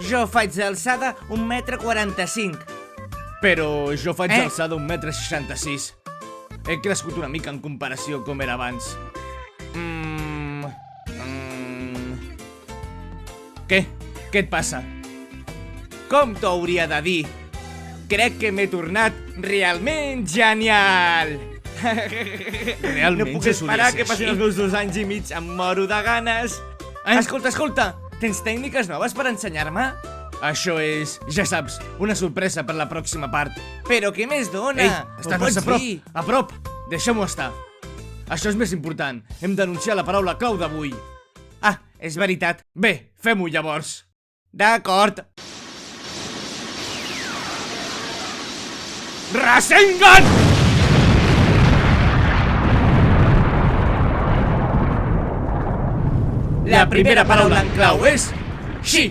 Jo faig d'alçada 1,45 m. Però jo faig d'alçada 1,66 m. He crescut una mica en comparació com era abans. Què? Què et passa? Com t'ho hauria de dir? Crec que m'he tornat realment genial! Realment, no puc esperar que passin els meus 2 anys i mig, em moro de ganes! Escolta, tens tècniques noves per ensenyar-me? Això és, ja saps, una sorpresa per la pròxima part. Però què més dona? Ei, estàs massa a prop, deixem-ho estar. Això és més important, hem d'anunciar la paraula clau d'avui. Ah, és veritat. Bé, fem-ho llavors. D'acord. Rasengan! La primera paraula en clau és... Xi!